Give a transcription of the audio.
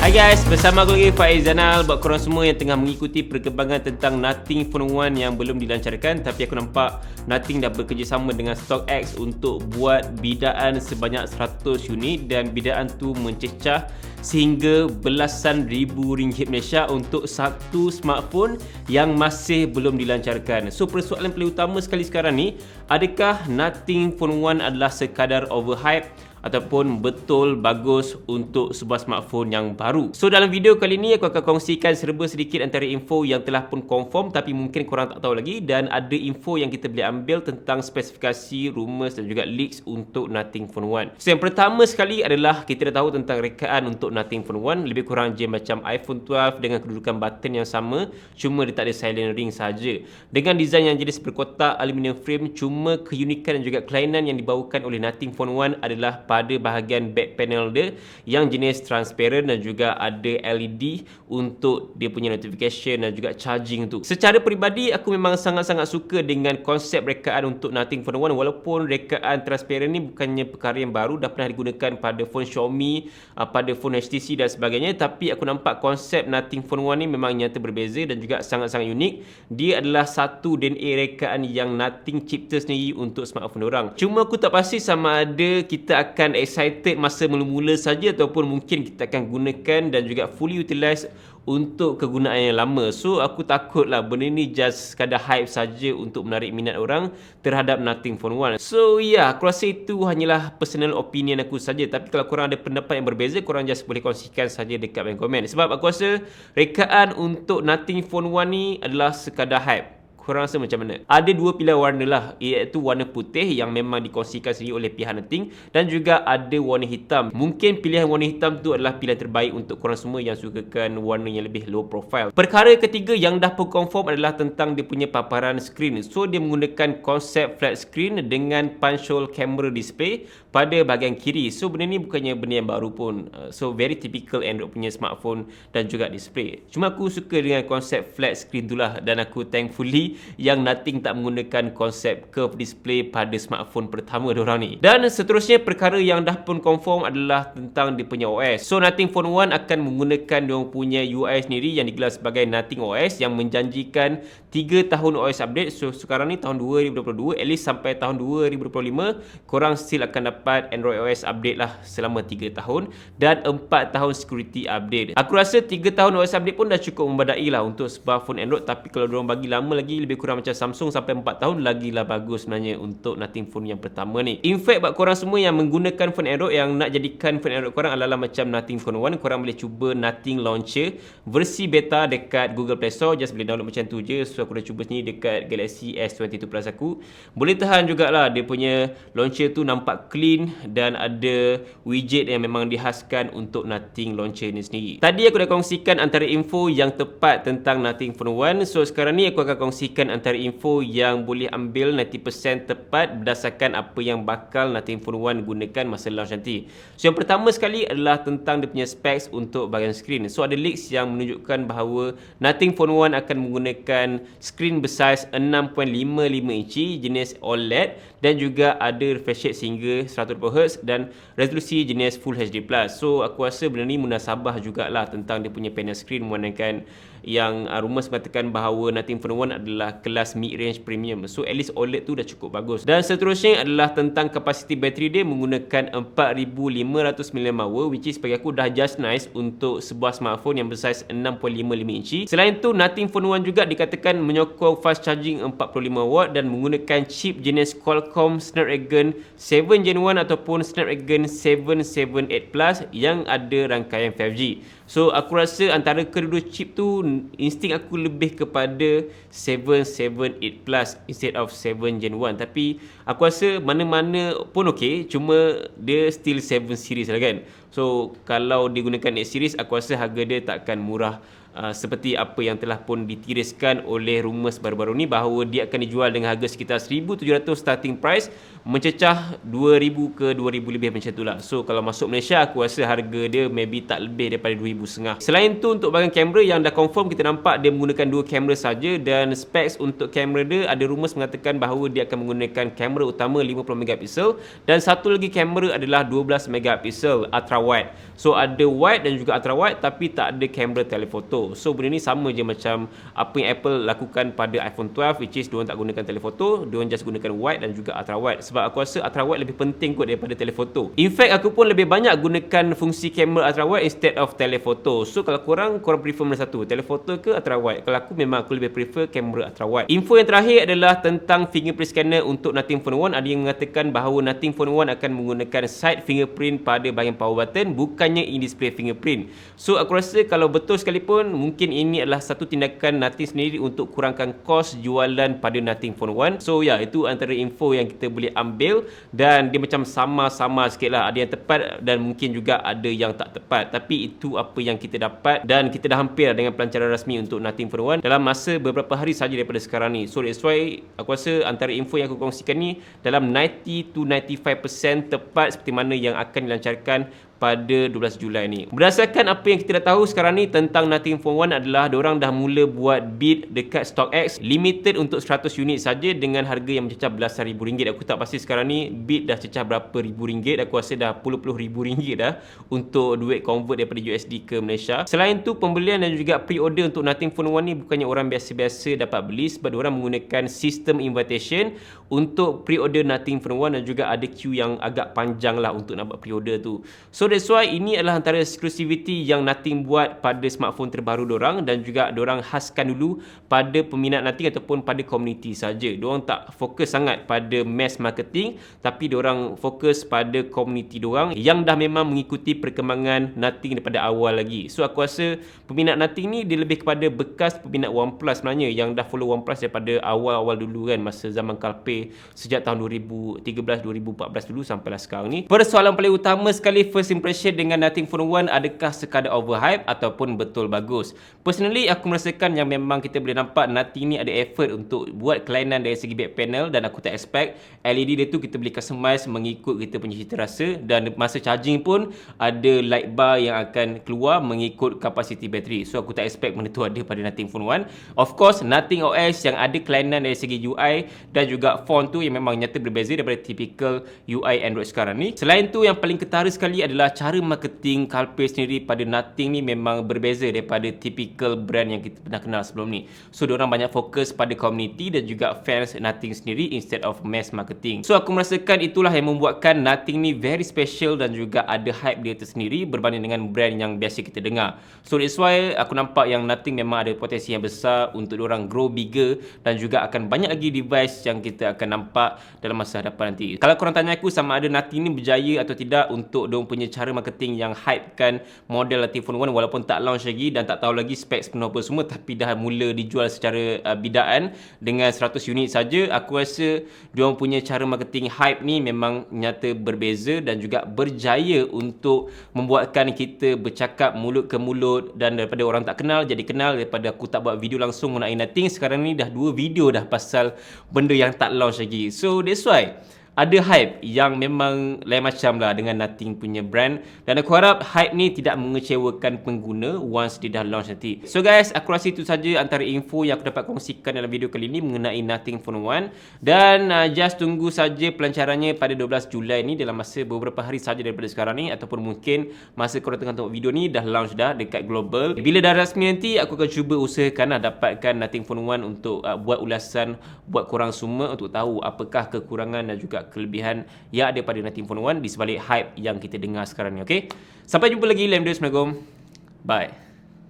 Hai guys, bersama aku lagi Faiz Zanal. Buat korang semua yang tengah mengikuti perkembangan tentang Nothing Phone 1 yang belum dilancarkan, tapi aku nampak Nothing dah bekerjasama dengan StockX untuk buat bidaan sebanyak 100 unit, dan bidaan tu mencecah sehingga belasan ribu ringgit Malaysia untuk satu smartphone yang masih belum dilancarkan. So persoalan paling utama sekali sekarang ni, adakah Nothing Phone 1 adalah sekadar overhype ataupun betul bagus untuk sebuah smartphone yang baru. So dalam video kali ni aku akan kongsikan serba sedikit antara info yang telah pun confirm tapi mungkin korang tak tahu lagi, dan ada info yang kita boleh ambil tentang spesifikasi, rumours dan juga leaks untuk Nothing Phone 1. So yang pertama sekali adalah kita dah tahu tentang rekaan untuk Nothing Phone 1, lebih kurang je macam iPhone 12 dengan kedudukan button yang sama, cuma dia tak ada silent ring saja. Dengan design yang jenis berkotak aluminium frame, cuma keunikan dan juga kelainan yang dibawakan oleh Nothing Phone 1 adalah pada bahagian back panel dia yang jenis transparent dan juga ada LED untuk dia punya notification dan juga charging tu. Secara peribadi aku memang sangat-sangat suka dengan konsep rekaan untuk Nothing Phone 1, walaupun rekaan transparent ni bukannya perkara yang baru, dah pernah digunakan pada phone Xiaomi, pada phone HTC dan sebagainya, tapi aku nampak konsep Nothing Phone 1 ni memang nyata berbeza dan juga sangat-sangat unik. Dia adalah satu DNA rekaan yang Nothing cipta sendiri untuk smartphone orang. Cuma aku tak pasti sama ada kita akan excited masa mula-mula saja ataupun mungkin kita akan gunakan dan juga fully utilize untuk kegunaan yang lama. So aku takut lah benda ni just sekadar hype saja untuk menarik minat orang terhadap Nothing Phone 1. So aku rasa itu hanyalah personal opinion aku saja, tapi kalau korang ada pendapat yang berbeza, korang just boleh kongsikan saja dekat bawah komen. Sebab aku rasa rekaan untuk Nothing Phone 1 ni adalah sekadar hype. Korang rasa macam mana? Ada dua pilihan warna lah, iaitu warna putih yang memang dikongsikan sendiri oleh pihak Nothing, dan juga ada warna hitam. Mungkin pilihan warna hitam tu adalah pilihan terbaik untuk korang semua yang sukakan warna yang lebih low profile. Perkara ketiga yang dah pun confirm adalah tentang dia punya paparan screen. So dia menggunakan konsep flat screen dengan punch hole camera display pada bahagian kiri. So benda ni bukannya benda yang baru pun. So very typical Android punya smartphone dan juga display. Cuma aku suka dengan konsep flat screen tu lah, dan aku thankfully yang Nothing tak menggunakan konsep curve display pada smartphone pertama diorang ni. Dan seterusnya perkara yang dah pun confirm adalah tentang dia punya OS. So Nothing Phone 1 akan menggunakan diorang punya UI sendiri yang digelar sebagai Nothing OS, yang menjanjikan 3 tahun OS update. So sekarang ni tahun 2022, at least sampai tahun 2025 korang still akan dapat Android OS update lah selama 3 tahun, dan 4 tahun security update. Aku rasa 3 tahun OS update pun dah cukup membadai lah untuk sebuah phone Android, tapi kalau diorang bagi lama lagi, lebih kurang macam Samsung sampai 4 tahun, lagilah bagus sebenarnya untuk Nothing Phone yang pertama ni. In fact, buat korang semua yang menggunakan phone Android, yang nak jadikan phone Android korang adalah macam Nothing Phone 1, korang boleh cuba Nothing Launcher versi beta dekat Google Play Store. Just boleh download macam tu je. So aku dah cuba sendiri dekat Galaxy S22 Plus aku. Boleh tahan jugalah, dia punya launcher tu nampak clean dan ada widget yang memang dihaskan untuk Nothing Launcher ni sendiri. Tadi aku dah kongsikan antara info yang tepat tentang Nothing Phone 1. So sekarang ni aku akan kongsikan antara info yang boleh ambil 90% tepat berdasarkan apa yang bakal Nothing Phone 1 gunakan masa launch nanti. So yang pertama sekali adalah tentang dia punya specs untuk bahagian skrin. So ada leaks yang menunjukkan bahawa Nothing Phone 1 akan menggunakan skrin bersaiz 6.55 inci jenis OLED, dan juga ada refresh rate sehingga 120Hz dan resolusi jenis Full HD+. So aku rasa benda ni munasabah jugalah tentang dia punya panel screen, memandangkan yang rumours mengatakan bahawa Nothing Phone 1 adalah kelas mid-range premium. So at least OLED tu dah cukup bagus. Dan seterusnya adalah tentang kapasiti bateri dia, menggunakan 4500 mAh, which is bagi aku dah just nice untuk sebuah smartphone yang bersaiz 6.55 inci. Selain tu Nothing Phone 1 juga dikatakan menyokong fast charging 45W dan menggunakan chip jenis Qualcomm Snapdragon 7 Gen 1 ataupun Snapdragon 778 Plus yang ada rangkaian 5G. So aku rasa antara kedua chip tu, insting aku lebih kepada 778 Plus instead of 7 Gen 1. Tapi aku rasa mana-mana pun okey, cuma dia still 7 series lah kan. So kalau digunakan 8 series, aku rasa harga dia takkan murah seperti apa yang telah pun ditiriskan oleh rumours baru-baru ni, bahawa dia akan dijual dengan harga sekitar 1,700 starting price, mencecah 2000 ke 2000 lebih macam tu lah. So kalau masuk Malaysia aku rasa harga dia maybe tak lebih daripada 2,500. Selain tu untuk bahagian kamera yang dah confirm, kita nampak dia menggunakan 2 kamera saja, dan specs untuk kamera dia ada rumours mengatakan bahawa dia akan menggunakan kamera utama 50 megapiksel dan satu lagi kamera adalah 12 megapiksel ultra wide. So ada wide dan juga ultra wide tapi tak ada kamera telefoto. So benda ni sama je macam apa yang Apple lakukan pada iPhone 12, which is diorang tak gunakan telefoto, diorang just gunakan wide dan juga ultra wide. Sebab aku rasa ultra wide lebih penting kot daripada telefoto. In fact aku pun lebih banyak gunakan fungsi kamera ultra wide instead of telefoto. So kalau korang prefer mana satu, telefoto ke ultra wide? Kalau aku memang aku lebih prefer kamera ultra wide. Info yang terakhir adalah tentang fingerprint scanner untuk Nothing Phone 1. Ada yang mengatakan bahawa Nothing Phone 1 akan menggunakan side fingerprint pada bahagian power button, bukannya in-display fingerprint. So aku rasa kalau betul sekalipun, mungkin ini adalah satu tindakan Nothing sendiri untuk kurangkan kos jualan pada Nothing Phone 1. So ya, itu antara info yang kita boleh ambil dan dia macam sama-sama sikit lah. Ada yang tepat dan mungkin juga ada yang tak tepat. Tapi itu apa yang kita dapat dan kita dah hampir dengan pelancaran rasmi untuk Nothing Phone 1 dalam masa beberapa hari saja daripada sekarang ni. So that's why aku rasa antara info yang aku kongsikan ni dalam 90 to 95% tepat seperti mana yang akan dilancarkan pada 12 Julai ni. Berdasarkan apa yang kita dah tahu sekarang ni tentang Nothing Phone 1 adalah diorang dah mula buat bid dekat StockX limited untuk 100 unit saja dengan harga yang mencecah belasan ribu ringgit. Aku tak pasti sekarang ni bid dah cecah berapa ribu ringgit. Aku rasa dah puluh-puluh ribu ringgit dah untuk duit convert daripada USD ke Malaysia. Selain tu pembelian dan juga pre-order untuk Nothing Phone 1 ni bukannya orang biasa-biasa dapat beli, sebab diorang menggunakan sistem invitation untuk pre-order Nothing Phone 1 dan juga ada queue yang agak panjang lah untuk nak buat pre-order tu. So that's why ini adalah antara exclusivity yang Nothing buat pada smartphone terbaru dorang, dan juga dorang khaskan dulu pada peminat Nothing ataupun pada komuniti saja. Dorang tak fokus sangat pada mass marketing, tapi dorang fokus pada komuniti dorang yang dah memang mengikuti perkembangan Nothing daripada awal lagi. So aku rasa peminat Nothing ni dia lebih kepada bekas peminat OnePlus sebenarnya, yang dah follow OnePlus daripada awal-awal dulu kan, masa zaman Kalpeh sejak tahun 2013-2014 dulu sampailah sekarang ni. Persoalan paling utama sekali, first impression dengan Nothing Phone 1, adakah sekadar overhype ataupun betul bagus? Personally aku merasakan yang memang kita boleh nampak Nothing ni ada effort untuk buat kelainan dari segi back panel, dan aku tak expect LED dia tu kita boleh customize mengikut kita punya cita rasa, dan masa charging pun ada light bar yang akan keluar mengikut kapasiti bateri. So aku tak expect benda tu ada pada Nothing Phone 1. Of course Nothing OS yang ada kelainan dari segi UI dan juga font tu yang memang nyata berbeza daripada typical UI Android sekarang ni. Selain tu yang paling ketara sekali adalah cara marketing Kalpeh sendiri pada Nothing ni memang berbeza daripada typical brand yang kita pernah kenal sebelum ni. So diorang banyak fokus pada community dan juga fans Nothing sendiri instead of mass marketing. So aku merasakan itulah yang membuatkan Nothing ni very special dan juga ada hype dia tersendiri berbanding dengan brand yang biasa kita dengar. So that's why aku nampak yang Nothing memang ada potensi yang besar untuk diorang grow bigger, dan juga akan banyak lagi device yang kita akan nampak dalam masa hadapan nanti. Kalau korang tanya aku sama ada Nothing ni berjaya atau tidak untuk diorang punya cara marketing yang hypekan model Nothing Phone 1 walaupun tak launch lagi dan tak tahu lagi specs penuh apa semua, tapi dah mula dijual secara bidaan dengan 100 unit saja, aku rasa diorang punya cara marketing hype ni memang nyata berbeza dan juga berjaya untuk membuatkan kita bercakap mulut ke mulut, dan daripada orang tak kenal jadi kenal. Daripada aku tak buat video langsung mengenai Nothing, sekarang ni dah 2 video dah pasal benda yang tak launch lagi. So that's why ada hype yang memang lain macam lah dengan Nothing punya brand, dan aku harap hype ni tidak mengecewakan pengguna once dia dah launch nanti. So guys, aku rasa itu saja antara info yang aku dapat kongsikan dalam video kali ini mengenai Nothing Phone 1, dan just tunggu saja pelancarannya pada 12 Julai ni dalam masa beberapa hari saja daripada sekarang ni, ataupun mungkin masa korang tengah tengok video ni dah launch dah dekat global. Bila dah rasmi nanti aku akan cuba usahakan dapatkan Nothing Phone 1 untuk buat ulasan buat korang semua untuk tahu apakah kekurangan dan juga kelebihan yang ada pada Nothing Phone 1 di sebalik hype yang kita dengar sekarang ni. Okay, sampai jumpa lagi dalam video. Assalamualaikum, bye.